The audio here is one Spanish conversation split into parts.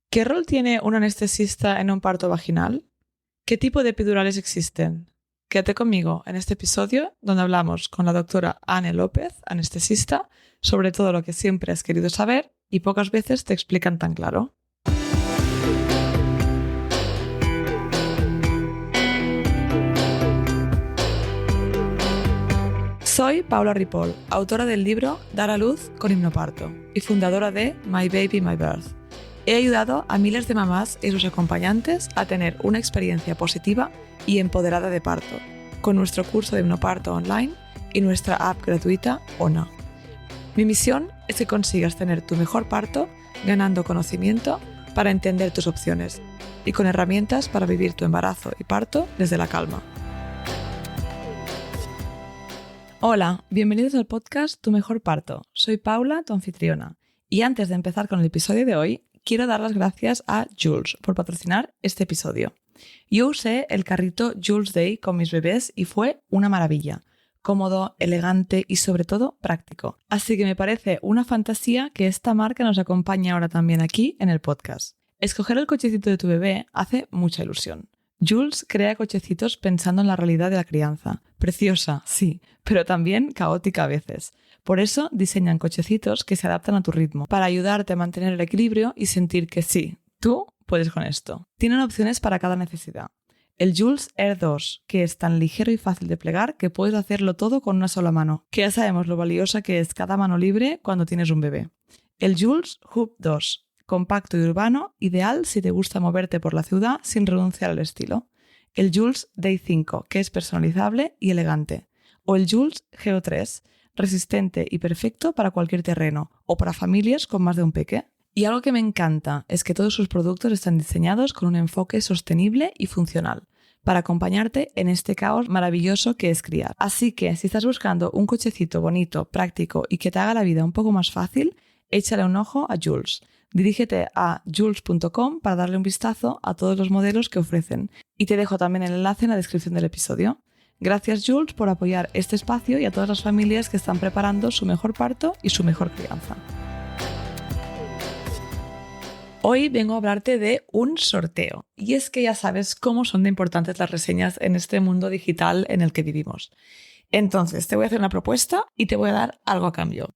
¿Qué rol tiene un anestesista en un parto vaginal? ¿Qué tipo de epidurales existen? Quédate conmigo en este episodio donde hablamos con la doctora Anne López, anestesista, sobre todo lo que siempre has querido saber y pocas veces te explican tan claro. Soy Paula Ripoll, autora del libro Dar a luz con hipnoparto y fundadora de My Baby, My Birth. He ayudado a miles de mamás y sus acompañantes a tener una experiencia positiva y empoderada de parto, con nuestro curso de hipnoparto online y nuestra app gratuita ONA. Mi misión es que consigas tener tu mejor parto ganando conocimiento para entender tus opciones y con herramientas para vivir tu embarazo y parto desde la calma. Hola, bienvenidos al podcast Tu Mejor Parto. Soy Paula, tu anfitriona. Y antes de empezar con el episodio de hoy, quiero dar las gracias a Jules por patrocinar este episodio. Yo usé el carrito Jules Day con mis bebés y fue una maravilla. Cómodo, elegante y sobre todo práctico. Así que me parece una fantasía que esta marca nos acompañe ahora también aquí en el podcast. Escoger el cochecito de tu bebé hace mucha ilusión. Jules crea cochecitos pensando en la realidad de la crianza. Preciosa, sí, pero también caótica a veces. Por eso diseñan cochecitos que se adaptan a tu ritmo, para ayudarte a mantener el equilibrio y sentir que sí, tú puedes con esto. Tienen opciones para cada necesidad. El Jules Air 2, que es tan ligero y fácil de plegar que puedes hacerlo todo con una sola mano, que ya sabemos lo valiosa que es cada mano libre cuando tienes un bebé. El Jules Hoop 2, compacto y urbano, ideal si te gusta moverte por la ciudad sin renunciar al estilo. El Jules Day 5, que es personalizable y elegante. O el Jules Geo 3, resistente y perfecto para cualquier terreno o para familias con más de un peque. Y algo que me encanta es que todos sus productos están diseñados con un enfoque sostenible y funcional, para acompañarte en este caos maravilloso que es criar. Así que si estás buscando un cochecito bonito, práctico y que te haga la vida un poco más fácil, échale un ojo a Jules. Dirígete a jules.com para darle un vistazo a todos los modelos que ofrecen y te dejo también el enlace en la descripción del episodio. Gracias Jules por apoyar este espacio y a todas las familias que están preparando su mejor parto y su mejor crianza. Hoy vengo a hablarte de un sorteo y es que ya sabes cómo son de importantes las reseñas en este mundo digital en el que vivimos. Entonces te voy a hacer una propuesta y te voy a dar algo a cambio.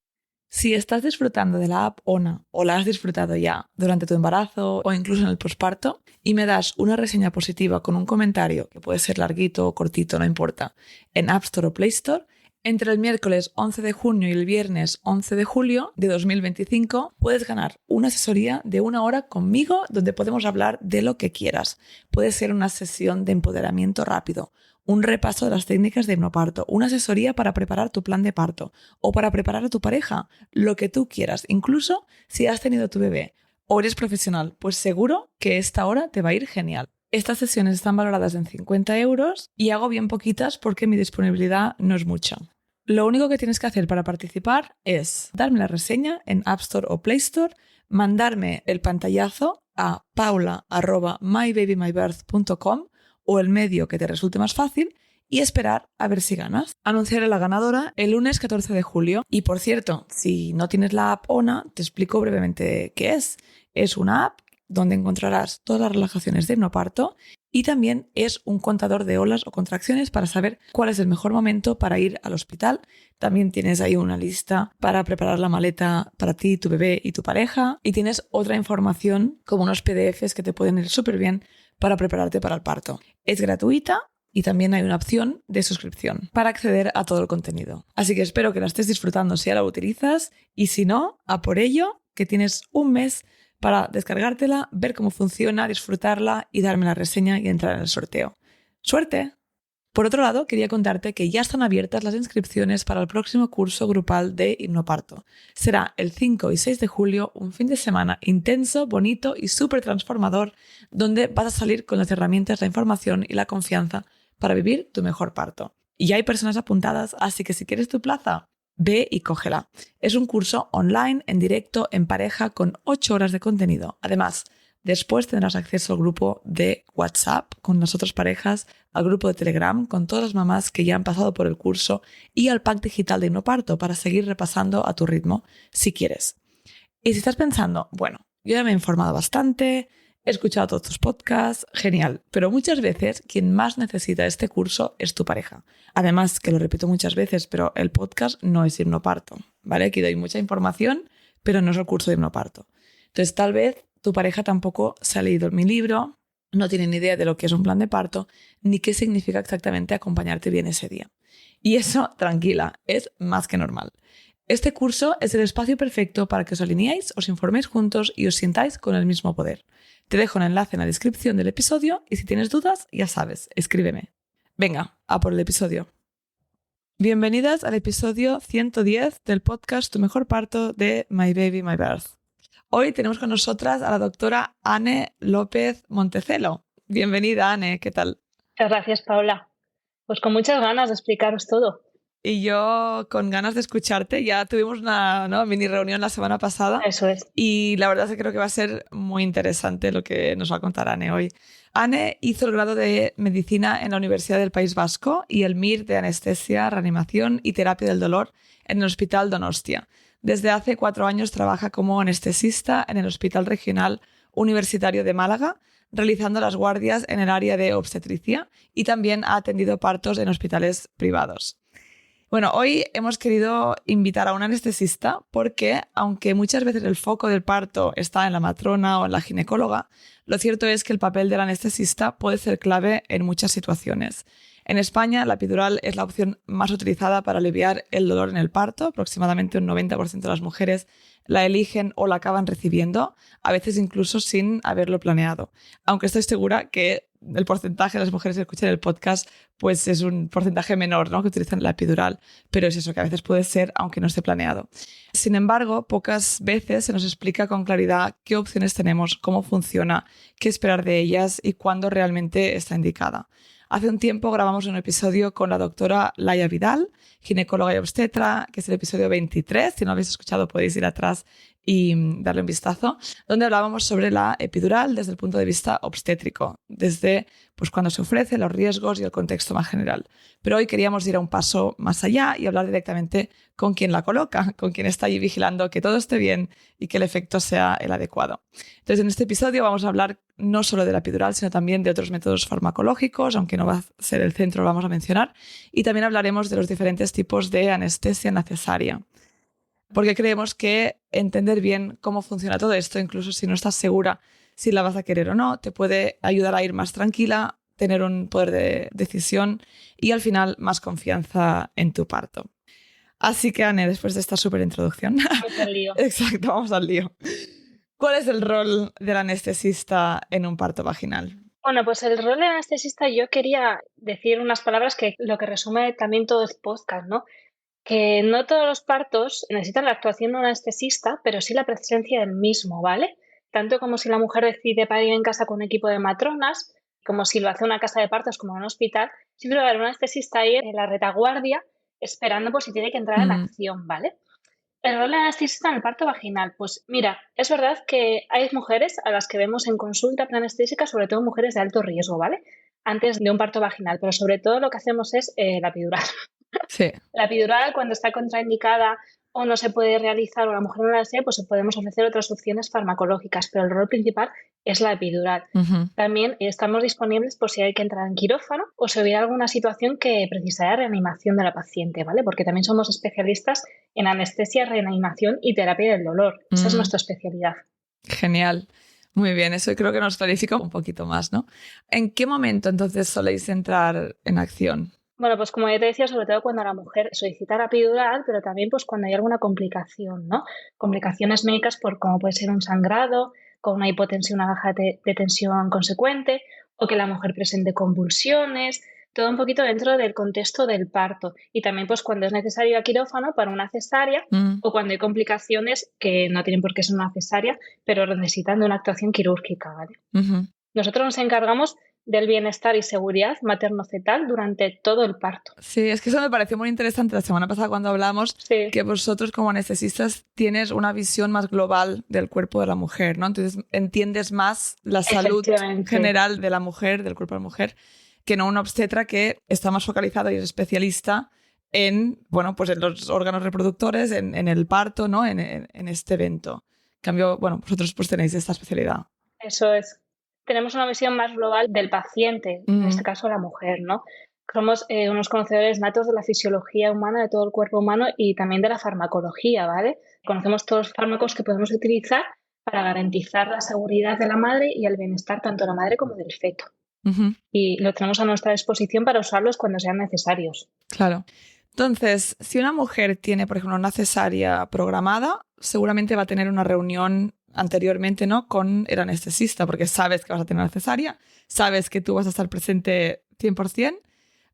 Si estás disfrutando de la app ONA o la has disfrutado ya durante tu embarazo o incluso en el posparto y me das una reseña positiva con un comentario, que puede ser larguito o cortito, no importa, en App Store o Play Store, entre el miércoles 11 de junio y el viernes 11 de julio de 2025 puedes ganar una asesoría de 1 hora conmigo donde podemos hablar de lo que quieras. Puede ser una sesión de empoderamiento rápido, un repaso de las técnicas de hipnoparto, una asesoría para preparar tu plan de parto o para preparar a tu pareja, lo que tú quieras. Incluso si has tenido tu bebé o eres profesional, pues seguro que esta hora te va a ir genial. Estas sesiones están valoradas en 50 euros y hago bien poquitas porque mi disponibilidad no es mucha. Lo único que tienes que hacer para participar es darme la reseña en App Store o Play Store, mandarme el pantallazo a paula@mybabymybirth.com o el medio que te resulte más fácil y esperar a ver si ganas. Anunciaré la ganadora el lunes 14 de julio. Y por cierto, si no tienes la app ONA, te explico brevemente qué es. Es una app donde encontrarás todas las relajaciones de hipnoparto y también es un contador de olas o contracciones para saber cuál es el mejor momento para ir al hospital. También tienes ahí una lista para preparar la maleta para ti, tu bebé y tu pareja. Y tienes otra información como unos PDFs que te pueden ir súper bien para prepararte para el parto. Es gratuita y también hay una opción de suscripción para acceder a todo el contenido. Así que espero que la estés disfrutando si ya la utilizas y si no, a por ello, que tienes un mes para descargártela, ver cómo funciona, disfrutarla y darme la reseña y entrar en el sorteo. ¡Suerte! Por otro lado, quería contarte que ya están abiertas las inscripciones para el próximo curso grupal de hipnoparto. Será el 5 y 6 de julio, un fin de semana intenso, bonito y súper transformador, donde vas a salir con las herramientas, la información y la confianza para vivir tu mejor parto. Y ya hay personas apuntadas, así que si quieres tu plaza, ve y cógela. Es un curso online, en directo, en pareja, con 8 horas de contenido. Además, después tendrás acceso al grupo de WhatsApp con las otras parejas, al grupo de Telegram con todas las mamás que ya han pasado por el curso y al pack digital de hipnoparto para seguir repasando a tu ritmo si quieres. Y si estás pensando, bueno, yo ya me he informado bastante, he escuchado todos tus podcasts, genial, pero muchas veces quien más necesita este curso es tu pareja. Además, que lo repito muchas veces, pero el podcast no es hipnoparto, ¿vale? Aquí doy mucha información, pero no es el curso de hipnoparto. Entonces, tal vez tu pareja tampoco se ha leído mi libro, no tiene ni idea de lo que es un plan de parto, ni qué significa exactamente acompañarte bien ese día. Y eso, tranquila, es más que normal. Este curso es el espacio perfecto para que os alineéis, os informéis juntos y os sintáis con el mismo poder. Te dejo el enlace en la descripción del episodio y si tienes dudas, ya sabes, escríbeme. Venga, a por el episodio. Bienvenidas al episodio 110 del podcast Tu Mejor Parto de My Baby, My Birth. Hoy tenemos con nosotras a la doctora Anne López Montecelo. Bienvenida, Anne, ¿qué tal? Muchas gracias, Paula. Pues con muchas ganas de explicaros todo. Y yo con ganas de escucharte. Ya tuvimos una mini reunión la semana pasada. Eso es. Y la verdad es que creo que va a ser muy interesante lo que nos va a contar Anne hoy. Anne hizo el grado de Medicina en la Universidad del País Vasco y el MIR de Anestesia, Reanimación y Terapia del Dolor en el Hospital Donostia. Desde hace 4 años trabaja como anestesista en el Hospital Regional Universitario de Málaga, realizando las guardias en el área de obstetricia y también ha atendido partos en hospitales privados. Bueno, hoy hemos querido invitar a un anestesista porque, aunque muchas veces el foco del parto está en la matrona o en la ginecóloga, lo cierto es que el papel del anestesista puede ser clave en muchas situaciones. En España, la epidural es la opción más utilizada para aliviar el dolor en el parto. Aproximadamente un 90% de las mujeres la eligen o la acaban recibiendo, a veces incluso sin haberlo planeado. Aunque estoy segura que el porcentaje de las mujeres que escuchan el podcast pues es un porcentaje menor, ¿no?, que utilizan la epidural, pero es eso, que a veces puede ser aunque no esté planeado. Sin embargo, pocas veces se nos explica con claridad qué opciones tenemos, cómo funciona, qué esperar de ellas y cuándo realmente está indicada. Hace un tiempo grabamos un episodio con la doctora Laia Vidal, ginecóloga y obstetra, que es el episodio 23. Si no lo habéis escuchado podéis ir atrás y darle un vistazo, donde hablábamos sobre la epidural desde el punto de vista obstétrico, desde pues, cuando se ofrece, los riesgos y el contexto más general. Pero hoy queríamos ir a un paso más allá y hablar directamente con quien la coloca, con quien está allí vigilando que todo esté bien y que el efecto sea el adecuado. Entonces, en este episodio vamos a hablar no solo de la epidural, sino también de otros métodos farmacológicos, aunque no va a ser el centro, lo vamos a mencionar, y también hablaremos de los diferentes tipos de anestesia en la cesárea. Porque creemos que entender bien cómo funciona todo esto, incluso si no estás segura si la vas a querer o no, te puede ayudar a ir más tranquila, tener un poder de decisión y al final más confianza en tu parto. Así que, Anne, después de esta súper introducción... Vamos al lío. Exacto, vamos al lío. ¿Cuál es el rol del anestesista en un parto vaginal? Bueno, pues el rol de anestesista, yo quería decir unas palabras que lo que resume también todo el podcast, ¿no? Que no todos los partos necesitan la actuación de un anestesista, pero sí la presencia del mismo, ¿vale? Tanto como si la mujer decide parir en casa con un equipo de matronas, como si lo hace una casa de partos como en un hospital, siempre va a haber un anestesista ahí en la retaguardia esperando por si tiene que entrar en acción, ¿vale? El rol de anestesista en el parto vaginal. Pues mira, es verdad que hay mujeres a las que vemos en consulta preanestésica, sobre todo mujeres de alto riesgo, ¿vale? Antes de un parto vaginal, pero sobre todo lo que hacemos es la epidural. Sí. La epidural, cuando está contraindicada o no se puede realizar o la mujer no la desea, pues podemos ofrecer otras opciones farmacológicas, pero el rol principal es la epidural. También estamos disponibles por si hay que entrar en quirófano o si hubiera alguna situación que precisara reanimación de la paciente, ¿vale? Porque también somos especialistas en anestesia, reanimación y terapia del dolor. Esa es nuestra especialidad. Genial. Muy bien, eso creo que nos clarifica un poquito más, ¿no? ¿En qué momento entonces soléis entrar en acción? Bueno, pues como ya te decía, sobre todo cuando la mujer solicita la epidural, pero también pues cuando hay alguna complicación, ¿no? Complicaciones médicas como puede ser un sangrado, con una hipotensión, una baja de tensión consecuente, o que la mujer presente convulsiones, todo un poquito dentro del contexto del parto. Y también pues cuando es necesario ir a quirófano para una cesárea o cuando hay complicaciones que no tienen por qué ser una cesárea, pero necesitan de una actuación quirúrgica, ¿vale? Nosotros nos encargamos del bienestar y seguridad materno-fetal durante todo el parto. Sí, es que eso me pareció muy interesante la semana pasada cuando hablamos, que vosotros como anestesistas tienes una visión más global del cuerpo de la mujer, ¿no? Entonces entiendes más la salud general de la mujer, del cuerpo de la mujer, que no un obstetra que está más focalizado y es especialista en, bueno, pues en los órganos reproductores, en el parto, ¿no? En este evento. En cambio, bueno, vosotros pues tenéis esta especialidad. Eso es. Tenemos una visión más global del paciente, en este caso la mujer, ¿no? Somos unos conocedores natos de la fisiología humana, de todo el cuerpo humano y también de la farmacología, ¿vale? Conocemos todos los fármacos que podemos utilizar para garantizar la seguridad de la madre y el bienestar tanto de la madre como del feto. Y lo tenemos a nuestra disposición para usarlos cuando sean necesarios. Claro. Entonces, si una mujer tiene, por ejemplo, una cesárea programada, seguramente va a tener una reunión anteriormente, ¿no?, con el anestesista, porque sabes que vas a tener una cesárea, sabes que tú vas a estar presente 100%,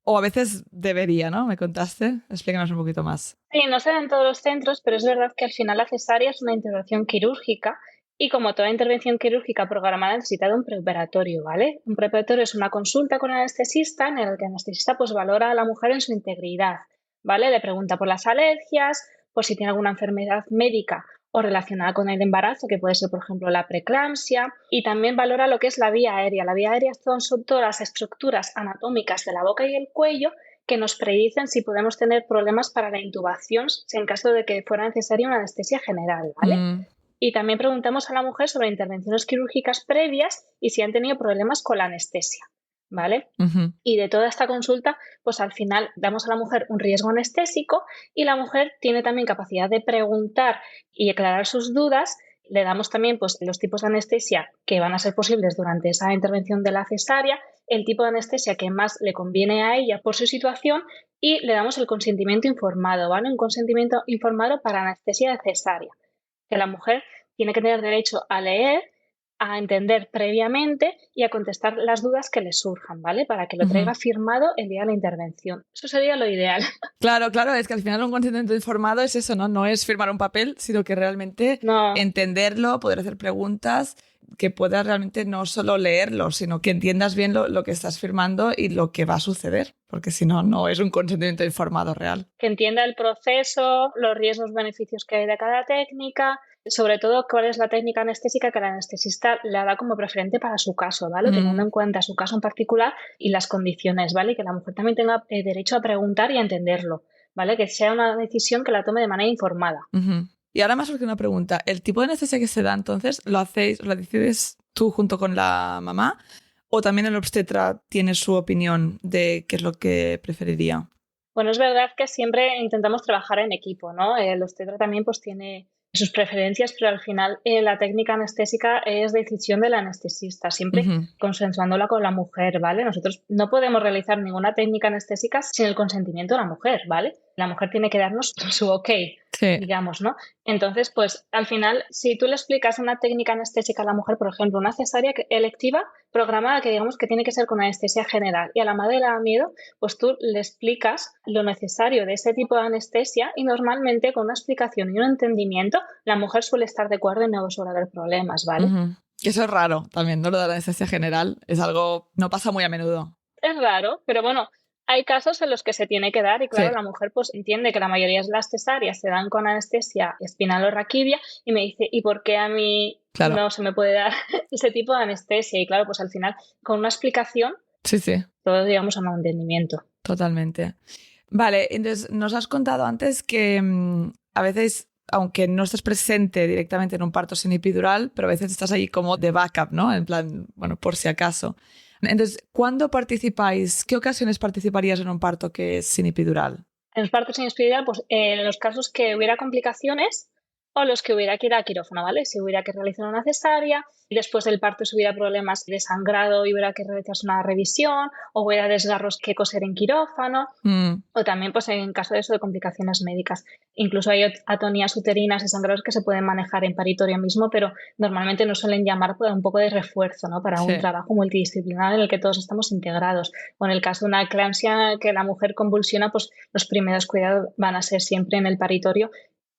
o a veces debería, ¿no? ¿Me contaste? Explícanos un poquito más. Sí, no se da en todos los centros, pero es verdad que al final la cesárea es una intervención quirúrgica y como toda intervención quirúrgica programada necesita de un preoperatorio, ¿vale? Un preoperatorio es una consulta con el anestesista en el que el anestesista pues valora a la mujer en su integridad, ¿vale? Le pregunta por las alergias, por si tiene alguna enfermedad médica o relacionada con el embarazo, que puede ser, por ejemplo, la preeclampsia, y también valora lo que es la vía aérea. La vía aérea son todas las estructuras anatómicas de la boca y el cuello que nos predicen si podemos tener problemas para la intubación en caso de que fuera necesaria una anestesia general, ¿vale? Y también preguntamos a la mujer sobre intervenciones quirúrgicas previas y si han tenido problemas con la anestesia, ¿vale? Y de toda esta consulta, pues al final damos a la mujer un riesgo anestésico y la mujer tiene también capacidad de preguntar y aclarar sus dudas. Le damos también pues, los tipos de anestesia que van a ser posibles durante esa intervención de la cesárea, el tipo de anestesia que más le conviene a ella por su situación y le damos el consentimiento informado, ¿vale? Un consentimiento informado para anestesia de cesárea, que la mujer tiene que tener derecho a leer, a entender previamente y a contestar las dudas que le surjan, ¿vale? Para que lo traiga firmado el día de la intervención. Eso sería lo ideal. Claro, claro, es que al final un consentimiento informado es eso, ¿no? No es firmar un papel, sino que realmente entenderlo, poder hacer preguntas, que puedas realmente no solo leerlo, sino que entiendas bien lo que estás firmando y lo que va a suceder, porque si no, no es un consentimiento informado real. Que entienda el proceso, los riesgos, beneficios que hay de cada técnica, sobre todo cuál es la técnica anestésica que el anestesista le da como preferente para su caso, ¿vale? Teniendo en cuenta su caso en particular y las condiciones, ¿vale? Que la mujer también tenga derecho a preguntar y a entenderlo, ¿vale? Que sea una decisión que la tome de manera informada. Y ahora me surge una pregunta. ¿El tipo de anestesia que se da entonces lo decides tú junto con la mamá o también el obstetra tiene su opinión de qué es lo que preferiría? Bueno, es verdad que siempre intentamos trabajar en equipo, ¿no? El obstetra también pues tiene sus preferencias, pero al final la técnica anestésica es decisión del anestesista, siempre consensuándola con la mujer, ¿vale? Nosotros no podemos realizar ninguna técnica anestésica sin el consentimiento de la mujer, ¿vale? La mujer tiene que darnos su ok, digamos, ¿no? Entonces, pues al final, si tú le explicas una técnica anestésica a la mujer, por ejemplo, una cesárea electiva programada que digamos que tiene que ser con anestesia general y a la madre le da miedo, pues tú le explicas lo necesario de ese tipo de anestesia y normalmente con una explicación y un entendimiento la mujer suele estar de acuerdo y no suele haber problemas, ¿vale? Y eso es raro también, ¿no? Lo de la anestesia general es algo, no pasa muy a menudo. Es raro, pero bueno, hay casos en los que se tiene que dar y claro, la mujer pues entiende que la mayoría de las cesáreas se dan con anestesia espinal o raquídea y me dice, ¿y por qué a mí no se me puede dar ese tipo de anestesia? Y claro, pues al final con una explicación todos llegamos a un entendimiento. Totalmente. Vale, entonces nos has contado antes que a veces, aunque no estés presente directamente en un parto sin epidural, pero a veces estás ahí como de backup, ¿no? En plan, bueno, por si acaso. Entonces, ¿cuándo participáis? ¿Qué ocasiones participarías en un parto que es sin epidural? En los partos sin epidural, pues en los casos que hubiera complicaciones o los que hubiera que ir a quirófano, ¿vale? Si hubiera que realizar una cesárea, después del parto si hubiera problemas de sangrado y hubiera que realizarse una revisión o hubiera desgarros que coser en quirófano o también pues en caso de eso de complicaciones médicas. Incluso hay atonías uterinas y sangrados que se pueden manejar en paritorio mismo, pero normalmente nos suelen llamar para un poco de refuerzo, ¿no? Para un trabajo multidisciplinar en el que todos estamos integrados. O en el caso de una eclampsia que la mujer convulsiona, pues los primeros cuidados van a ser siempre en el paritorio,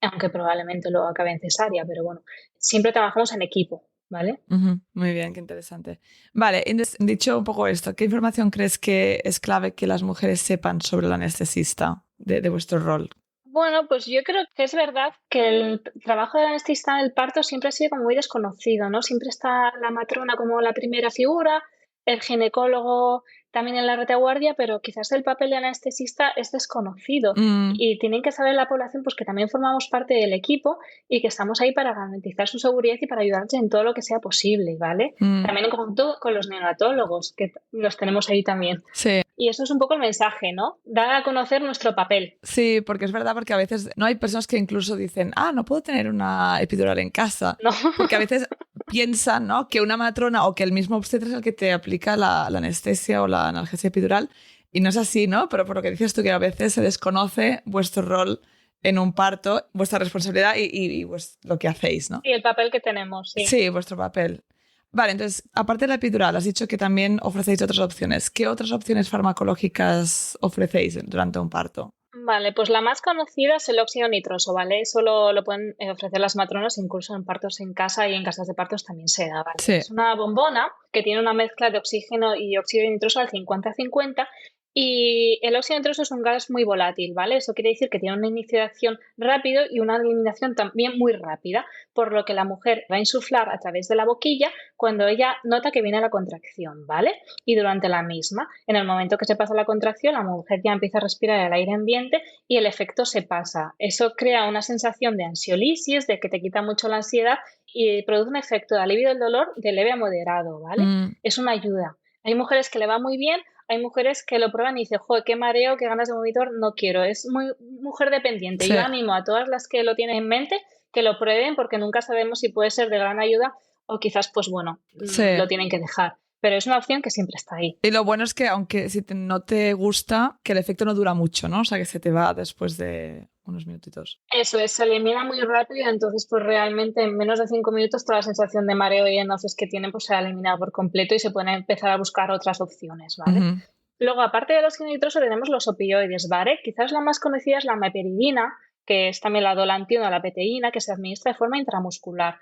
aunque probablemente luego acabe en cesárea, pero bueno, siempre trabajamos en equipo, ¿vale? Muy bien, qué interesante. Vale, entonces, dicho un poco esto, ¿qué información crees que es clave que las mujeres sepan sobre el anestesista de vuestro rol? Bueno, pues yo creo que es verdad que el trabajo del anestesista en el parto siempre ha sido como muy desconocido, ¿no? Siempre está la matrona como la primera figura, el ginecólogo también en la retaguardia, pero quizás el papel de anestesista es desconocido y tienen que saber la población pues que también formamos parte del equipo y que estamos ahí para garantizar su seguridad y para ayudarles en todo lo que sea posible, ¿vale? También en conjunto con los neonatólogos, que los tenemos ahí también. Sí. Y eso es un poco el mensaje, ¿no? Dar a conocer nuestro papel. Sí, porque es verdad, porque a veces no hay personas que incluso dicen, no puedo tener una epidural en casa. No. Porque a veces piensan, ¿no?, que una matrona o que el mismo obstetra es el que te aplica la anestesia o la analgesia epidural. Y no es así, ¿no? Pero por lo que dices tú, que a veces se desconoce vuestro rol en un parto, vuestra responsabilidad y lo que hacéis, ¿no? Y el papel que tenemos, sí. Sí, vuestro papel. Vale, entonces, aparte de la epidural, has dicho que también ofrecéis otras opciones. ¿Qué otras opciones farmacológicas ofrecéis durante un parto? Vale, pues la más conocida es el óxido nitroso, ¿vale? Eso lo pueden ofrecer las matronas incluso en partos en casa y en casas de partos también se da, ¿vale? Sí. Es una bombona que tiene una mezcla de oxígeno y óxido nitroso al 50-50 y el óxido nitroso es un gas muy volátil, ¿vale? Eso quiere decir que tiene un inicio de acción rápido y una eliminación también muy rápida, por lo que la mujer va a insuflar a través de la boquilla cuando ella nota que viene la contracción, ¿vale? Y durante la misma, en el momento que se pasa la contracción, la mujer ya empieza a respirar el aire ambiente y el efecto se pasa. Eso crea una sensación de ansiolisis, de que te quita mucho la ansiedad y produce un efecto de alivio del dolor de leve a moderado, ¿vale? Es una ayuda. Hay mujeres que le va muy bien, hay mujeres que lo prueban y dicen, joder, qué mareo, qué ganas de vomitar, no quiero. Es muy mujer dependiente. Sí. Yo animo a todas las que lo tienen en mente que lo prueben porque nunca sabemos si puede ser de gran ayuda o quizás, pues bueno, Sí. lo tienen que dejar. Pero es una opción que siempre está ahí. Y lo bueno es que aunque no te gusta, que el efecto no dura mucho, ¿no? O sea, que se te va después de unos minutitos. Eso es, se elimina muy rápido, entonces pues realmente en menos de 5 minutos toda la sensación de mareo y náuseas que tienen pues se ha eliminado por completo y se pueden empezar a buscar otras opciones, ¿vale? Luego, aparte de los óxido nitroso, tenemos los opioides, ¿vale? Quizás la más conocida es la meperidina, que es también la dolantina o la peteína, que se administra de forma intramuscular.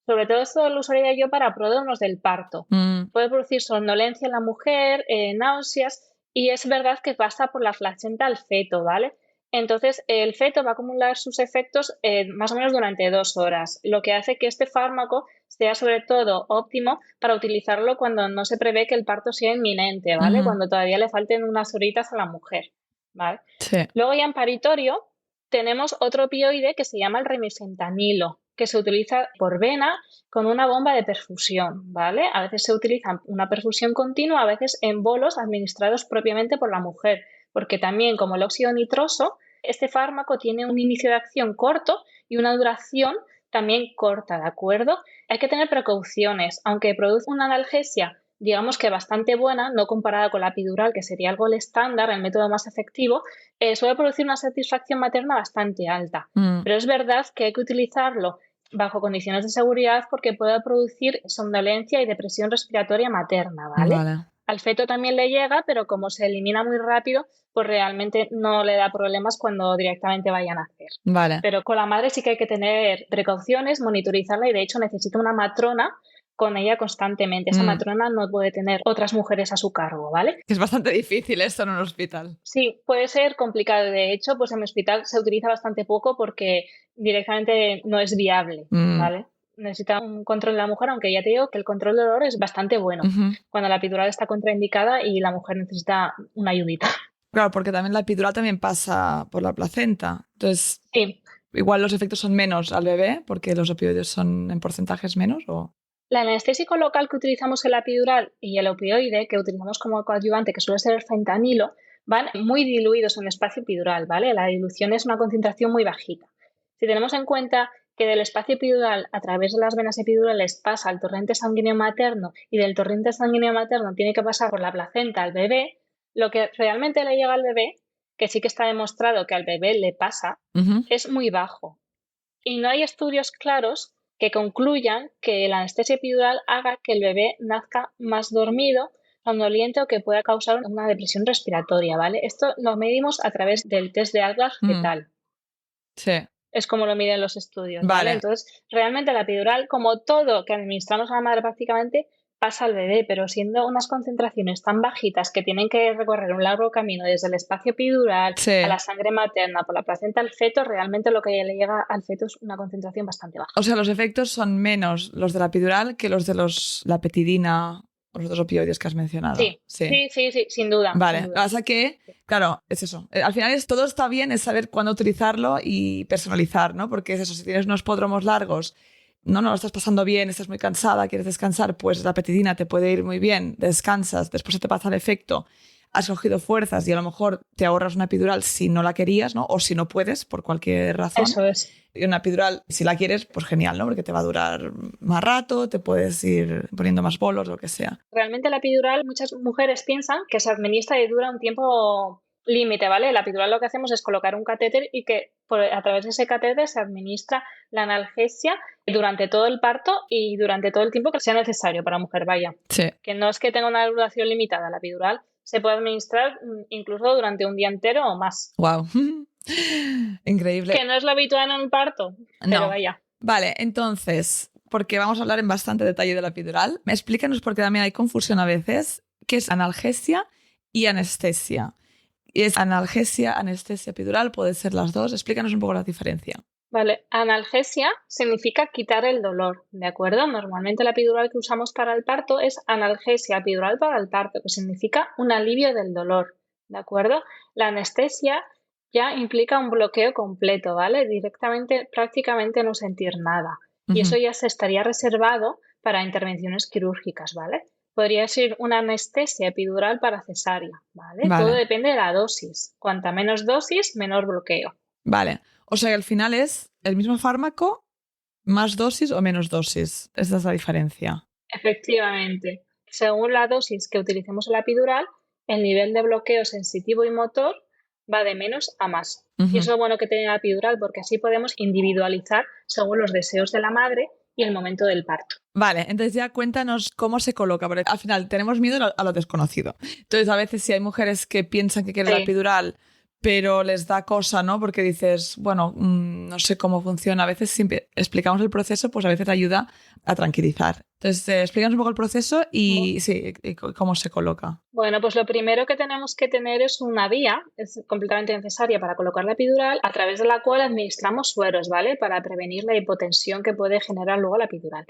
Sobre todo esto lo usaría yo para pródromos del parto. Puede producir somnolencia en la mujer, náuseas, y es verdad que pasa por la placenta al feto, ¿vale? Entonces, el feto va a acumular sus efectos más o menos durante 2 horas, lo que hace que este fármaco sea sobre todo óptimo para utilizarlo cuando no se prevé que el parto sea inminente, ¿vale? Cuando todavía le falten unas horitas a la mujer, ¿vale? Sí. Luego ya en paritorio tenemos otro opioide que se llama el remifentanilo, que se utiliza por vena con una bomba de perfusión, ¿vale? A veces se utiliza una perfusión continua, a veces en bolos administrados propiamente por la mujer, porque también como el óxido nitroso, este fármaco tiene un inicio de acción corto y una duración también corta, ¿de acuerdo? Hay que tener precauciones, aunque produce una analgesia, digamos que bastante buena, no comparada con la epidural, que sería algo el estándar, el método más efectivo, suele producir una satisfacción materna bastante alta. Pero es verdad que hay que utilizarlo bajo condiciones de seguridad porque puede producir somnolencia y depresión respiratoria materna, ¿vale? Al feto también le llega, pero como se elimina muy rápido, pues realmente no le da problemas cuando directamente vayan a nacer. Vale. Pero con la madre sí que hay que tener precauciones, monitorizarla y de hecho necesita una matrona con ella constantemente. Esa matrona no puede tener otras mujeres a su cargo, ¿vale? Es bastante difícil esto en un hospital. Sí, puede ser complicado. De hecho, pues en mi hospital se utiliza bastante poco porque directamente no es viable, ¿vale? Necesita un control de la mujer, aunque ya te digo que el control de dolor es bastante bueno cuando la epidural está contraindicada y la mujer necesita una ayudita. Claro, porque también la epidural también pasa por la placenta. Entonces, sí. Igual los efectos son menos al bebé porque los opioides son en porcentajes menos, ¿o? El anestésico local que utilizamos en la epidural y el opioide que utilizamos como coadyuvante, que suele ser el fentanilo, van muy diluidos en el espacio epidural, ¿vale? La dilución es una concentración muy bajita. Si tenemos en cuenta que del espacio epidural a través de las venas epidurales pasa al torrente sanguíneo materno y del torrente sanguíneo materno tiene que pasar por la placenta al bebé, lo que realmente le llega al bebé, que sí que está demostrado que al bebé le pasa, es muy bajo. Y no hay estudios claros que concluyan que la anestesia epidural haga que el bebé nazca más dormido, somnoliente o que pueda causar una depresión respiratoria, ¿vale? Esto lo medimos a través del test de algas fetal. Sí. Es como lo miden los estudios, ¿vale? Entonces, realmente la epidural, como todo que administramos a la madre prácticamente, pasa al bebé, pero siendo unas concentraciones tan bajitas que tienen que recorrer un largo camino desde el espacio epidural a la sangre materna, por la placenta al feto, realmente lo que le llega al feto es una concentración bastante baja. O sea, los efectos son menos los de la epidural que los de la petidina los otros opioides que has mencionado. Sí, sin duda. Vale, sin duda. pasa que, claro, es eso. Al final todo está bien, es saber cuándo utilizarlo y personalizar, ¿no? Porque es eso, si tienes unos pródromos largos, no lo estás pasando bien, estás muy cansada, quieres descansar, pues la petidina te puede ir muy bien, descansas, después se te pasa el efecto, has cogido fuerzas y a lo mejor te ahorras una epidural si no la querías, ¿no? O si no puedes, por cualquier razón. Eso es. Y una epidural, si la quieres, pues genial, ¿no? Porque te va a durar más rato, te puedes ir poniendo más bolos, lo que sea. Realmente la epidural, muchas mujeres piensan que se administra y dura un tiempo límite, ¿vale? La epidural lo que hacemos es colocar un catéter y que a través de ese catéter se administra la analgesia durante todo el parto y durante todo el tiempo que sea necesario para la mujer, vaya. Sí. Que no es que tenga una duración limitada. La epidural se puede administrar incluso durante un día entero o más. Wow. Increíble. Que no es lo habitual en un parto, pero No. vaya. Vale, entonces, porque vamos a hablar en bastante detalle de la epidural, explícanos, porque también hay confusión a veces, qué es analgesia y anestesia. ¿Y es analgesia, anestesia, epidural? ¿Puede ser las dos? Explícanos un poco la diferencia. Vale, analgesia significa quitar el dolor, ¿de acuerdo? Normalmente la epidural que usamos para el parto es analgesia epidural para el parto, que significa un alivio del dolor, ¿de acuerdo? La anestesia ya implica un bloqueo completo, ¿vale? Directamente, prácticamente no sentir nada. Y eso ya se estaría reservado para intervenciones quirúrgicas, ¿vale? Podría ser una anestesia epidural para cesárea, ¿vale? Todo depende de la dosis. Cuanta menos dosis, menor bloqueo. Vale. O sea que al final es el mismo fármaco, más dosis o menos dosis. Esa es la diferencia. Efectivamente. Según la dosis que utilicemos en la epidural, el nivel de bloqueo sensitivo y motor va de menos a más. Y eso es lo bueno que tiene la epidural, porque así podemos individualizar según los deseos de la madre y el momento del parto. Vale, entonces ya cuéntanos cómo se coloca, porque al final tenemos miedo a lo desconocido. Entonces a veces si hay mujeres que piensan que quieren la epidural, pero les da cosa, ¿no? Porque dices, bueno, no sé cómo funciona. A veces si explicamos el proceso, pues a veces ayuda a tranquilizar. Entonces, explícanos un poco el proceso y cómo se coloca. Bueno, pues lo primero que tenemos que tener es una vía, es completamente necesaria para colocar la epidural, a través de la cual administramos sueros, ¿vale? Para prevenir la hipotensión que puede generar luego la epidural.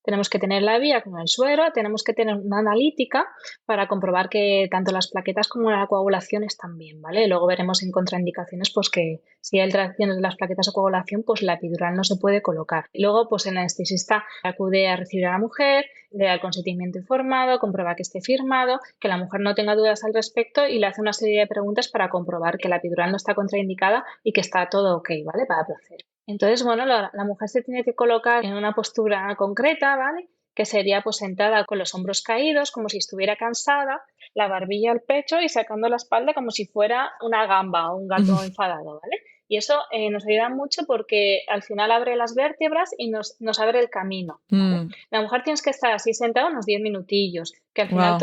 Tenemos que tener la vía con el suero, tenemos que tener una analítica para comprobar que tanto las plaquetas como la coagulación están bien, ¿vale? Luego veremos en contraindicaciones pues que si hay alteraciones de las plaquetas o coagulación, pues la epidural no se puede colocar. Luego, pues el anestesista acude a recibir a la mujer, le da el consentimiento informado, comprueba que esté firmado, que la mujer no tenga dudas al respecto y le hace una serie de preguntas para comprobar que la epidural no está contraindicada y que está todo ok, ¿vale? Para proceder. Entonces, bueno, la mujer se tiene que colocar en una postura concreta, ¿vale? Que sería pues sentada con los hombros caídos, como si estuviera cansada, la barbilla al pecho y sacando la espalda como si fuera una gamba o un gato enfadado, ¿vale? Y eso nos ayuda mucho porque al final abre las vértebras y nos abre el camino, ¿vale? La mujer tienes que estar así sentada unos 10 minutillos, que al final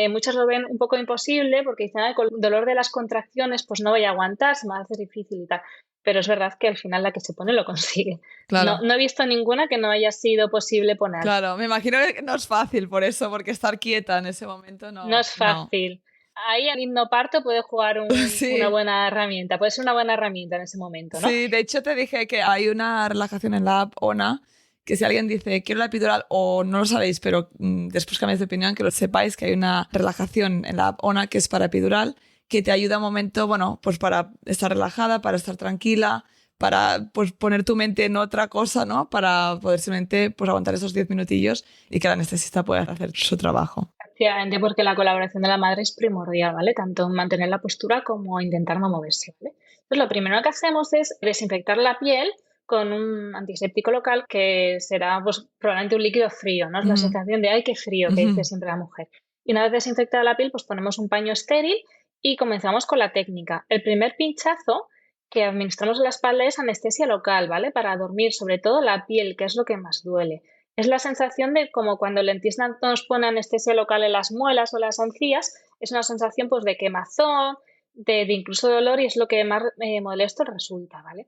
muchas lo ven un poco imposible porque dicen, con el dolor de las contracciones pues no voy a aguantar, se me hace difícil y tal. Pero es verdad que al final la que se pone lo consigue. Claro. No he visto ninguna que no haya sido posible poner. Claro, me imagino que no es fácil por eso, porque estar quieta en ese momento no... No es fácil. No. Ahí el hipnoparto puede jugar una buena herramienta, puede ser una buena herramienta en ese momento, ¿no? Sí, de hecho te dije que hay una relajación en la app ONA, que si alguien dice quiero la epidural o no lo sabéis, pero después cambiáis de opinión, que lo sepáis que hay una relajación en la app ONA que es para epidural, que te ayuda un momento, bueno, pues para estar relajada, para estar tranquila, para pues poner tu mente en otra cosa, ¿no? Para poder simplemente pues aguantar esos 10 minutillos y que la anestesista pueda hacer su trabajo. Efectivamente, porque la colaboración de la madre es primordial, ¿vale? Tanto mantener la postura como intentar no moverse, ¿vale? Entonces, lo primero que hacemos es desinfectar la piel con un antiséptico local que será pues, probablemente un líquido frío, ¿no? Es la sensación de, ¡ay, qué frío!, que dice siempre la mujer. Y una vez desinfectada la piel, pues ponemos un paño estéril y comenzamos con la técnica. El primer pinchazo que administramos en la espalda es anestesia local, ¿vale? Para dormir, sobre todo la piel, que es lo que más duele. Es la sensación de como cuando el dentista nos pone anestesia local en las muelas o las encías, es una sensación pues de quemazón, de incluso dolor y es lo que más molesto resulta, ¿vale?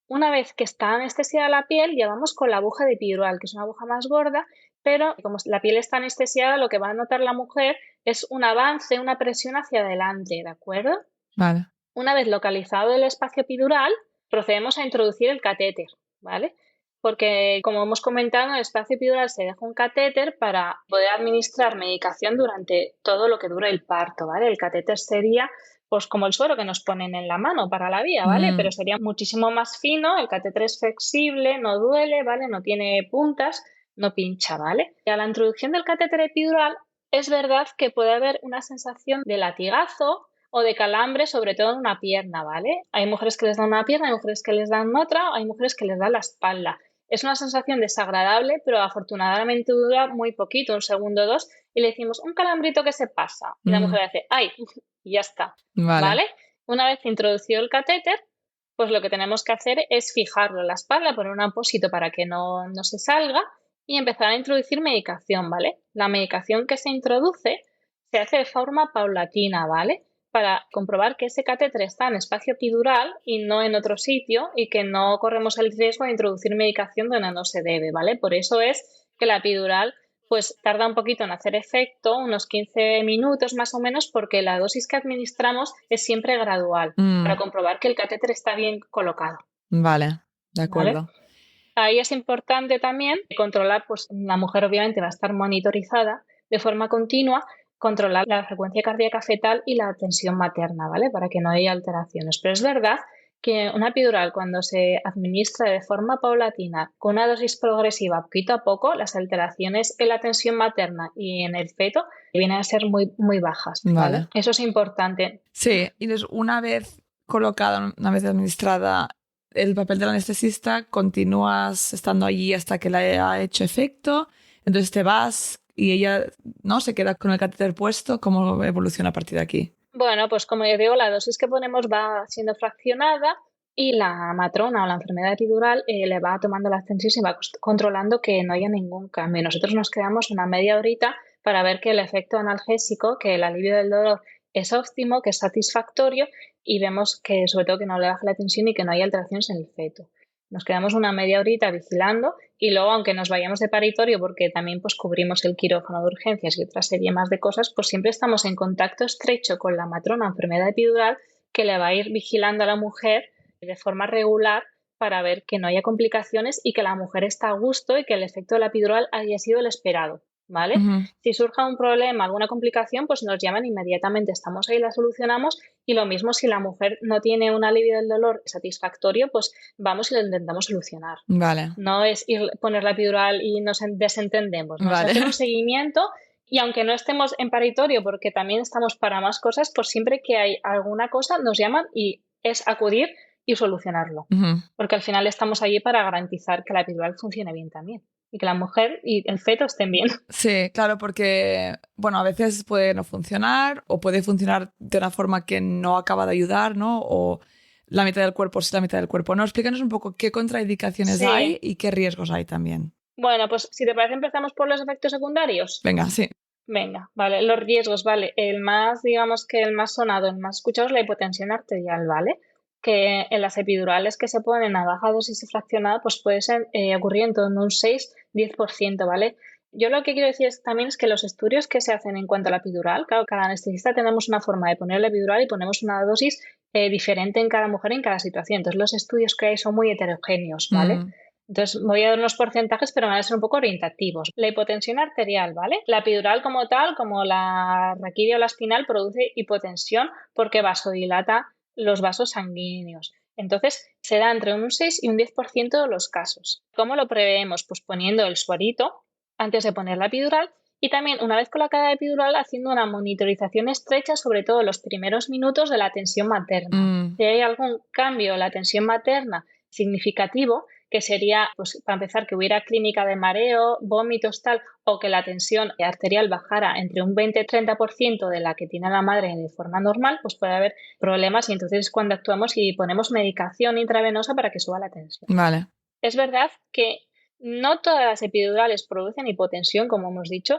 Una vez que está anestesiada la piel, ya vamos con la aguja de epidural, que es una aguja más gorda, pero como la piel está anestesiada, lo que va a notar la mujer es un avance, una presión hacia adelante, ¿de acuerdo? Vale. Una vez localizado el espacio epidural, procedemos a introducir el catéter, ¿vale? porque, como hemos comentado, en el espacio epidural se deja un catéter para poder administrar medicación durante todo lo que dure el parto, ¿vale? El catéter sería pues como el suero que nos ponen en la mano para la vía, ¿vale? Pero sería muchísimo más fino, el catéter es flexible, no duele, ¿vale? No tiene puntas, no pincha, ¿vale? Y a la introducción del catéter epidural es verdad que puede haber una sensación de latigazo o de calambre, sobre todo en una pierna, ¿vale? Hay mujeres que les dan una pierna, hay mujeres que les dan otra, hay mujeres que les dan la espalda. Es una sensación desagradable, pero afortunadamente dura muy poquito, un segundo o dos, y le decimos un calambrito que se pasa. Y la mujer dice, ¡ay! Y ya está, Vale. ¿vale? Una vez introducido el catéter, pues lo que tenemos que hacer es fijarlo en la espalda, poner un apósito para que no se salga y empezar a introducir medicación, ¿vale? La medicación que se introduce se hace de forma paulatina, ¿vale? Para comprobar que ese catéter está en espacio epidural y no en otro sitio y que no corremos el riesgo de introducir medicación donde no se debe, ¿vale? Por eso es que la epidural pues tarda un poquito en hacer efecto, unos 15 minutos más o menos, porque la dosis que administramos es siempre gradual, para comprobar que el catéter está bien colocado. Vale, de ¿Vale? acuerdo. Ahí es importante también controlar, pues la mujer obviamente va a estar monitorizada de forma continua, controlar la frecuencia cardíaca fetal y la tensión materna, ¿vale? Para que no haya alteraciones. Pero es verdad que una epidural, cuando se administra de forma paulatina, con una dosis progresiva, poquito a poco, las alteraciones en la tensión materna y en el feto vienen a ser muy, muy bajas, ¿vale? Vale. Eso es importante. Sí, y entonces una vez colocada, una vez administrada el papel del anestesista, continúas estando allí hasta que le haya hecho efecto, entonces te vas y ella no se queda con el catéter puesto. ¿Cómo evoluciona a partir de aquí? Bueno, pues como yo digo, la dosis que ponemos va siendo fraccionada y la matrona o la enfermera epidural le va tomando la tensión y va controlando que no haya ningún cambio. Nosotros nos quedamos una media horita para ver que el efecto analgésico, que el alivio del dolor es óptimo, que es satisfactorio y vemos que sobre todo que no le baja la tensión y que no hay alteraciones en el feto. Nos quedamos una media horita vigilando y luego, aunque nos vayamos de paritorio, porque también pues cubrimos el quirófano de urgencias y otra serie más de cosas, pues siempre estamos en contacto estrecho con la matrona enfermera epidural que le va a ir vigilando a la mujer de forma regular para ver que no haya complicaciones y que la mujer está a gusto y que el efecto de la epidural haya sido el esperado, ¿vale? Si surja un problema, alguna complicación, pues nos llaman inmediatamente, estamos ahí, la solucionamos y lo mismo si la mujer no tiene un alivio del dolor satisfactorio, pues vamos y lo intentamos solucionar. Vale. No es poner la epidural y nos desentendemos, ¿no? Vale. Es hacer un seguimiento y aunque no estemos en paritorio, porque también estamos para más cosas, pues siempre que hay alguna cosa nos llaman y es acudir y solucionarlo. Porque al final estamos allí para garantizar que la epidural funcione bien también y que la mujer y el feto estén bien. Sí, claro, porque bueno, a veces puede no funcionar o puede funcionar de una forma que no acaba de ayudar, ¿no? O la mitad del cuerpo sí, la mitad del cuerpo no. Explícanos un poco qué contraindicaciones hay y qué riesgos hay también. Bueno, pues si te parece empezamos por los efectos secundarios. Venga, sí. Venga, vale, los riesgos, vale. El más, digamos que el más sonado, el más escuchado es la hipotensión arterial, ¿vale? Que en las epidurales que se ponen a baja dosis y fraccionada, pues puede ser ocurrir en torno a un 6-10%, ¿vale? Yo lo que quiero decir también es que los estudios que se hacen en cuanto a la epidural, claro, cada anestesista tenemos una forma de poner la epidural y ponemos una dosis diferente en cada mujer en cada situación. Entonces los estudios que hay son muy heterogéneos, ¿vale? Entonces voy a dar unos porcentajes, pero van a ser un poco orientativos. La hipotensión arterial, ¿vale? La epidural como tal, como la raquidia o la espinal, produce hipotensión porque vasodilata los vasos sanguíneos. Entonces, se da entre un 6 y un 10% de los casos. ¿Cómo lo preveemos? Pues poniendo el suarito antes de poner la epidural y también, una vez colocada la epidural, haciendo una monitorización estrecha, sobre todo los primeros minutos de la tensión materna. Si hay algún cambio en la tensión materna significativo, que sería, pues para empezar, que hubiera clínica de mareo, vómitos, tal, o que la tensión arterial bajara entre un 20-30% de la que tiene la madre de forma normal, pues puede haber problemas y entonces es cuando actuamos y ponemos medicación intravenosa para que suba la tensión. Vale. Es verdad que no todas las epidurales producen hipotensión, como hemos dicho,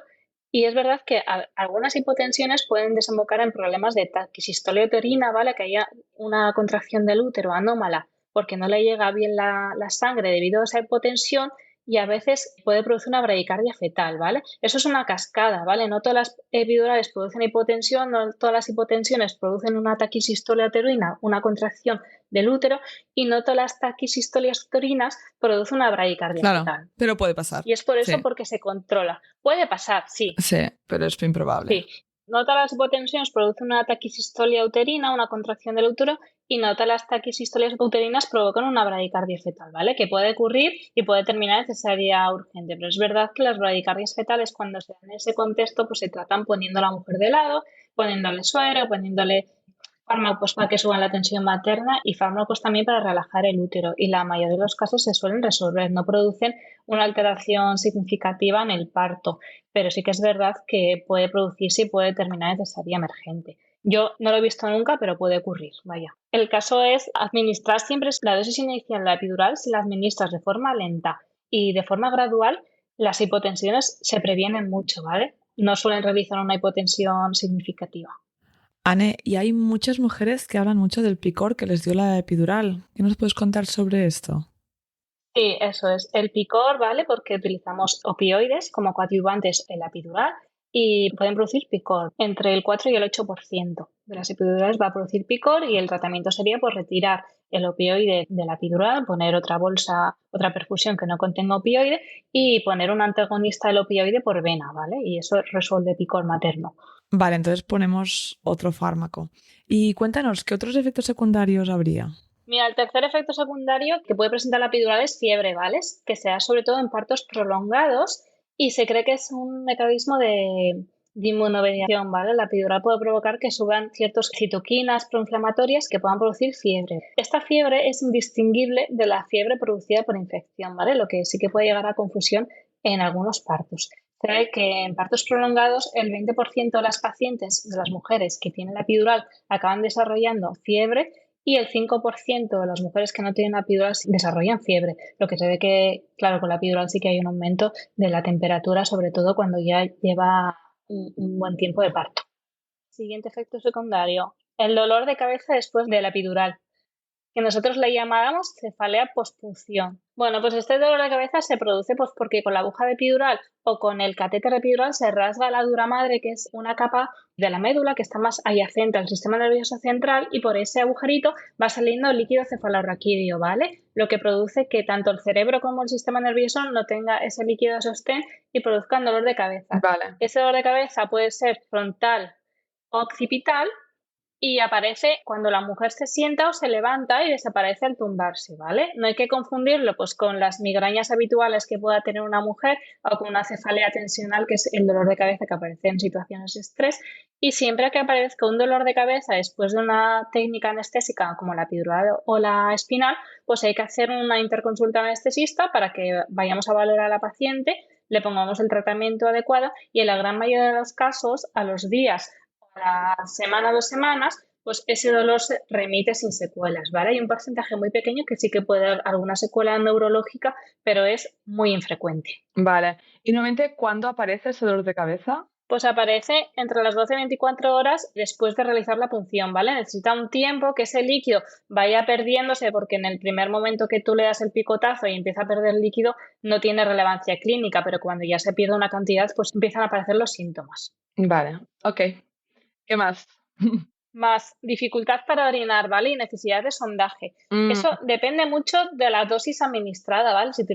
y es verdad que algunas hipotensiones pueden desembocar en problemas de taquisistolía uterina, ¿vale? Que haya una contracción del útero anómala porque no le llega bien la sangre debido a esa hipotensión y a veces puede producir una bradicardia fetal, ¿vale? Eso es una cascada, ¿vale? No todas las epidurales producen hipotensión, no todas las hipotensiones producen una taquisistolia uterina, una contracción del útero, y no todas las taquisistolias uterinas producen una bradicardia Claro, fetal. pero puede pasar. Y es por eso Sí, porque se controla. Puede pasar, sí, sí, pero es improbable. sí. No todas las hipotensiones producen una taquisistolia uterina, una contracción del útero, y no todas las taquisistolias uterinas provocan una bradicardia fetal, ¿vale? Que puede ocurrir y puede terminar en cesárea urgente. Pero es verdad que las bradicardias fetales, cuando se dan en ese contexto, pues se tratan poniendo a la mujer de lado, poniéndole suero, poniéndole fármacos para que suban la tensión materna y fármacos también para relajar el útero. Y la mayoría de los casos se suelen resolver, no producen una alteración significativa en el parto, pero sí que es verdad que puede producirse y puede terminar en cesárea emergente. Yo no lo he visto nunca, pero puede ocurrir, vaya. El caso es administrar siempre la dosis inicial de la epidural. Si la administras de forma lenta y de forma gradual, las hipotensiones se previenen mucho, ¿vale? No suelen realizar una hipotensión significativa. Anne, y hay muchas mujeres que hablan mucho del picor que les dio la epidural. ¿Qué nos puedes contar sobre esto? Sí, eso es. El picor, ¿vale? Porque utilizamos opioides como coadyuvantes en la epidural y pueden producir picor. Entre el 4 y el 8% de las epidurales va a producir picor y el tratamiento sería pues retirar el opioide de la epidural, poner otra bolsa, otra perfusión que no contenga opioide y poner un antagonista del opioide por vena, ¿vale? Y eso resuelve picor materno. Vale, entonces ponemos otro fármaco. Y cuéntanos, ¿qué otros efectos secundarios habría? Mira, el tercer efecto secundario que puede presentar la epidural es fiebre, ¿vale? Que se da sobre todo en partos prolongados y se cree que es un mecanismo de inmunomediación, ¿vale? La epidural puede provocar que suban ciertas citoquinas proinflamatorias que puedan producir fiebre. Esta fiebre es indistinguible de la fiebre producida por infección, ¿vale? Lo que sí que puede llegar a confusión en algunos partos. Se ve que en partos prolongados el 20% de las pacientes, de las mujeres que tienen la epidural, acaban desarrollando fiebre y el 5% de las mujeres que no tienen la epidural desarrollan fiebre, lo que se ve que, claro, con la epidural sí que hay un aumento de la temperatura, sobre todo cuando ya lleva un buen tiempo de parto. Siguiente efecto secundario, el dolor de cabeza después de la epidural, que nosotros le llamábamos cefalea postpunción. Bueno, pues este dolor de cabeza se produce pues porque con la aguja de epidural o con el catéter epidural se rasga la dura madre, que es una capa de la médula que está más adyacente al sistema nervioso central, y por ese agujerito va saliendo el líquido cefalorraquídeo, ¿vale? Lo que produce que tanto el cerebro como el sistema nervioso no tenga ese líquido de sostén y produzcan dolor de cabeza. Vale. Ese dolor de cabeza puede ser frontal o occipital y aparece cuando la mujer se sienta o se levanta y desaparece al tumbarse, ¿vale? No hay que confundirlo pues con las migrañas habituales que pueda tener una mujer o con una cefalea tensional, que es el dolor de cabeza que aparece en situaciones de estrés. Y siempre que aparezca un dolor de cabeza después de una técnica anestésica como la epidural o la espinal, pues hay que hacer una interconsulta anestesista para que vayamos a valorar a la paciente, le pongamos el tratamiento adecuado y en la gran mayoría de los casos, a los días, a la semana o 2 semanas, pues ese dolor se remite sin secuelas, ¿vale? Hay un porcentaje muy pequeño que sí que puede dar alguna secuela neurológica, pero es muy infrecuente. Vale. ¿Y normalmente cuándo aparece ese dolor de cabeza? Pues aparece entre las 12 y 24 horas después de realizar la punción, ¿vale? Necesita un tiempo que ese líquido vaya perdiéndose, porque en el primer momento que tú le das el picotazo y empieza a perder líquido no tiene relevancia clínica, pero cuando ya se pierde una cantidad, pues empiezan a aparecer los síntomas. Vale, ok. ¿Qué más? Más dificultad para orinar, ¿vale? Y necesidad de sondaje. Mm, Eso depende mucho de la dosis administrada, ¿vale? Si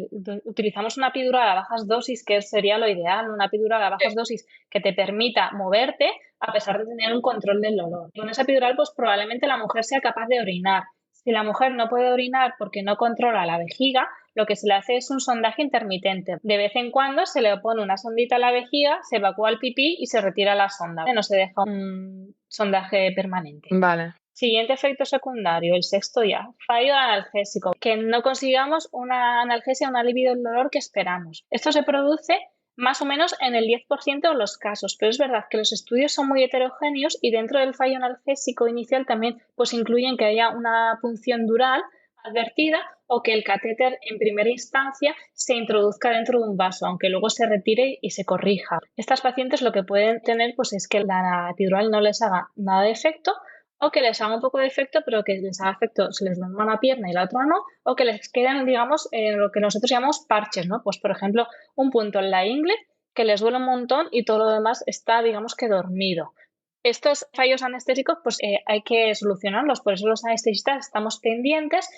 utilizamos una epidural a bajas dosis, que sería lo ideal, una epidural a bajas dosis que te permita moverte a pesar de tener un control del dolor. Con esa epidural, pues probablemente la mujer sea capaz de orinar. Si la mujer no puede orinar porque no controla la vejiga, lo que se le hace es un sondaje intermitente. De vez en cuando se le pone una sondita a la vejiga, se evacúa el pipí y se retira la sonda. No se deja un sondaje permanente. vale. Siguiente efecto secundario, el sexto ya, fallo analgésico, que no consigamos una analgesia, un alivio del dolor que esperamos. Esto se produce más o menos en el 10% de los casos, pero es verdad que los estudios son muy heterogéneos y dentro del fallo analgésico inicial también pues incluyen que haya una punción dural advertida o que el catéter en primera instancia se introduzca dentro de un vaso, aunque luego se retire y se corrija. Estas pacientes lo que pueden tener pues es que la epidural no les haga nada de efecto o que les haga un poco de efecto, pero que les haga efecto, se les duerma una pierna y la otra no, o que les queden, digamos, lo que nosotros llamamos parches, ¿no? Pues, por ejemplo, un punto en la ingle que les duele un montón y todo lo demás está, digamos, que dormido. Estos fallos anestésicos, pues hay que solucionarlos, por eso los anestesistas estamos pendientes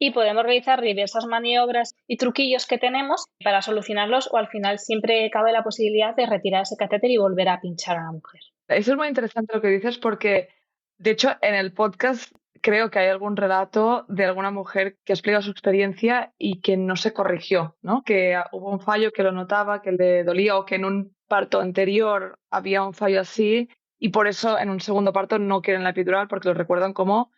y podemos realizar diversas maniobras y truquillos que tenemos para solucionarlos, o al final siempre cabe la posibilidad de retirar ese catéter y volver a pinchar a la mujer. Eso es muy interesante lo que dices porque, de hecho, en el podcast creo que hay algún relato de alguna mujer que explica su experiencia y que no se corrigió, ¿no? Que hubo un fallo que lo notaba, que le dolía o que en un parto anterior había un fallo así y por eso en un segundo parto no quieren la epidural porque lo recuerdan como,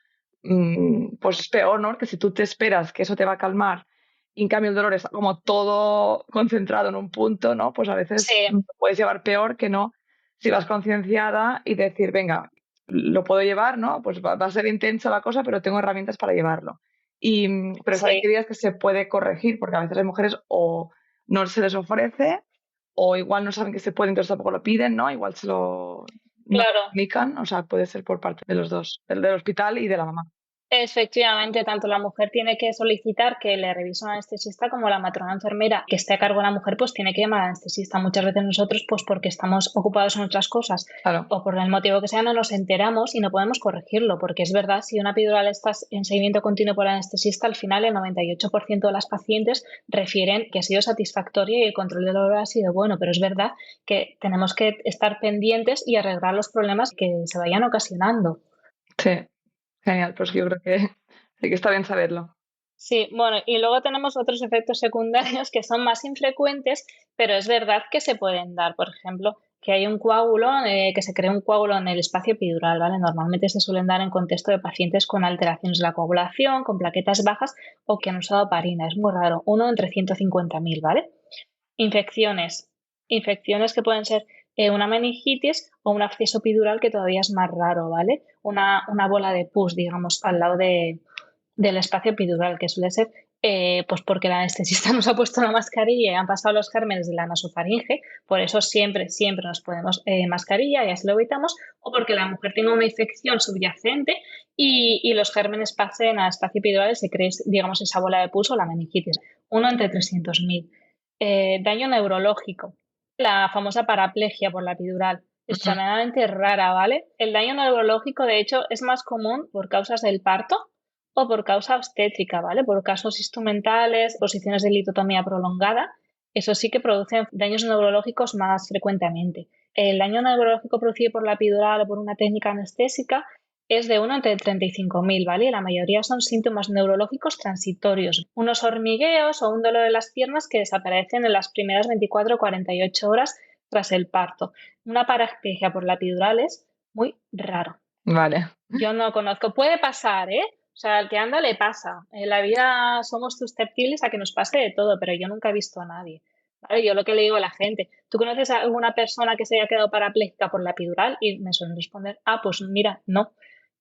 pues peor, ¿no? Que si tú te esperas que eso te va a calmar y en cambio el dolor está como todo concentrado en un punto, ¿no? Pues a veces Sí, puedes llevar peor que no si vas concienciada y decir, venga, lo puedo llevar, ¿no? Pues va a ser intensa la cosa, pero tengo herramientas para llevarlo. Pero saben sí, que días que se puede corregir, porque a veces hay mujeres o no se les ofrece, o igual no saben que se puede, entonces tampoco lo piden, ¿no? Igual no lo claro. comunican, o sea, puede ser por parte de los dos, del hospital y de la mamá. Efectivamente, tanto la mujer tiene que solicitar que le revise un anestesista como la matrona enfermera que esté a cargo de la mujer, pues tiene que llamar al anestesista. Muchas veces nosotros, pues porque estamos ocupados en otras cosas Claro. o por el motivo que sea, no nos enteramos y no podemos corregirlo, porque es verdad, si una epidural está en seguimiento continuo por el anestesista, al final el 98% de las pacientes refieren que ha sido satisfactoria y el control del dolor ha sido bueno, pero es verdad que tenemos que estar pendientes y arreglar los problemas que se vayan ocasionando. Sí, genial, pues yo creo que sí que está bien saberlo. Sí, bueno, y luego tenemos otros efectos secundarios que son más infrecuentes, pero es verdad que se pueden dar. Por ejemplo, que hay un coágulo, que se crea un coágulo en el espacio epidural, ¿vale? Normalmente se suelen dar en contexto de pacientes con alteraciones de la coagulación, con plaquetas bajas o que han usado parina. Es muy raro, uno entre 150.000, ¿vale? Infecciones. Infecciones que pueden ser una meningitis o un absceso epidural, que todavía es más raro, ¿vale? Una bola de pus, digamos, al lado del espacio epidural, que suele ser pues porque el anestesista nos ha puesto una mascarilla y han pasado los gérmenes de la nasofaringe, por eso siempre, siempre nos ponemos mascarilla y así lo evitamos, o porque la mujer tenga una infección subyacente y los gérmenes pasen al espacio epidural y se cree, digamos, esa bola de pus o la meningitis. Uno entre 300.000. Daño neurológico, la famosa paraplegia por la epidural. Ujú. Extremadamente rara, ¿vale? El daño neurológico, de hecho, es más común por causas del parto o por causa obstétrica, ¿vale? Por casos instrumentales, posiciones de litotomía prolongada, eso sí que producen daños neurológicos más frecuentemente. El daño neurológico producido por la epidural o por una técnica anestésica es de 1 entre 35.000, ¿vale? Y la mayoría son síntomas neurológicos transitorios, unos hormigueos o un dolor en las piernas que desaparecen en las primeras 24 o 48 horas tras el parto. Una paraplegia por la epidural es muy raro. Vale. Yo no conozco. Puede pasar, ¿eh? O sea, al que anda le pasa. En la vida somos susceptibles a que nos pase de todo, pero yo nunca he visto a nadie. ¿Vale? Yo lo que le digo a la gente, ¿tú conoces a alguna persona que se haya quedado parapléjica por la epidural? Y me suelen responder, ah, pues mira, no.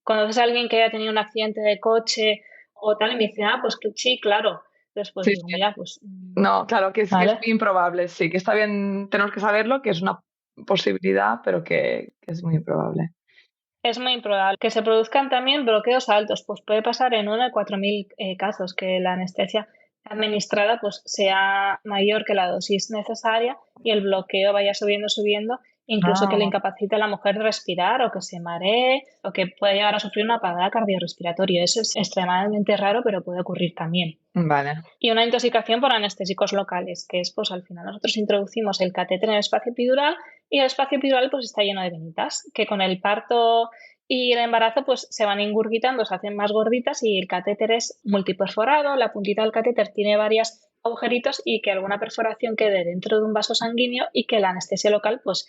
¿Conoces a alguien que haya tenido un accidente de coche o tal? Y me dice, ah, pues que sí, claro. Después Sí, digo, sí. mira, pues, No, claro, que es ¿vale? muy improbable, sí, que está bien, tenemos que saberlo, que es una posibilidad, pero que es muy improbable. Es muy improbable. Que se produzcan también bloqueos altos, pues puede pasar en 1 de 4.000 casos, que la anestesia administrada pues sea mayor que la dosis necesaria y el bloqueo vaya subiendo, subiendo, incluso que le Ah, incapacite a la mujer de respirar o que se maree o que pueda llegar a sufrir una parada cardiorrespiratoria. Eso es extremadamente raro, pero puede ocurrir también. vale. Y una intoxicación por anestésicos locales, que es, pues al final nosotros introducimos el catéter en el espacio epidural y el espacio epidural pues está lleno de venitas, que con el parto y el embarazo pues se van ingurgitando, se hacen más gorditas y el catéter es multiperforado, la puntita del catéter tiene varios agujeritos y que alguna perforación quede dentro de un vaso sanguíneo y que la anestesia local pues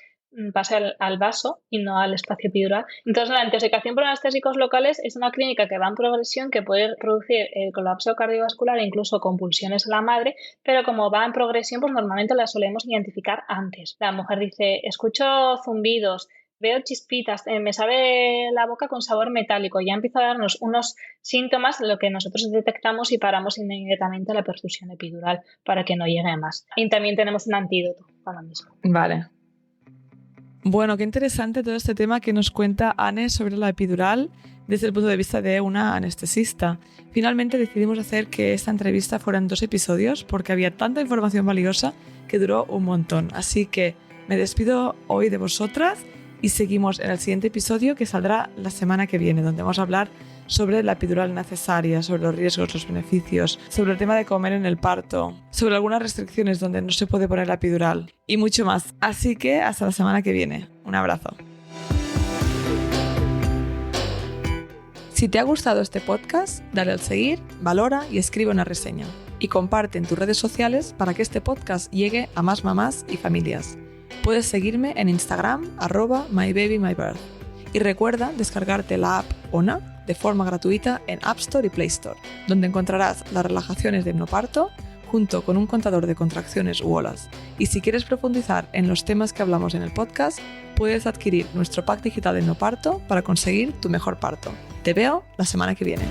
pase al vaso y no al espacio epidural. Entonces, la intoxicación por anestésicos locales es una clínica que va en progresión, que puede producir el colapso cardiovascular e incluso convulsiones a la madre, pero como va en progresión, pues normalmente la solemos identificar antes. La mujer dice, escucho zumbidos, veo chispitas, me sabe la boca con sabor metálico, ya empieza a darnos unos síntomas, lo que nosotros detectamos y paramos inmediatamente la perfusión epidural para que no llegue a más. Y también tenemos un antídoto para lo mismo. Vale. Bueno, qué interesante todo este tema que nos cuenta Anne sobre la epidural desde el punto de vista de una anestesista. Finalmente decidimos hacer que esta entrevista fueran 2 episodios porque había tanta información valiosa que duró un montón. Así que me despido hoy de vosotras y seguimos en el siguiente episodio que saldrá la semana que viene, donde vamos a hablar sobre la epidural necesaria, sobre los riesgos, los beneficios, sobre el tema de comer en el parto, sobre algunas restricciones donde no se puede poner la epidural y mucho más. Así que hasta la semana que viene. Un abrazo. Si te ha gustado este podcast, dale al seguir, valora y escribe una reseña. Y comparte en tus redes sociales para que este podcast llegue a más mamás y familias. Puedes seguirme en Instagram, @mybabymybirth. Y recuerda descargarte la app ONA de forma gratuita en App Store y Play Store, donde encontrarás las relajaciones de hipnoparto junto con un contador de contracciones u olas. Y si quieres profundizar en los temas que hablamos en el podcast, puedes adquirir nuestro pack digital de hipnoparto para conseguir tu mejor parto. Te veo la semana que viene.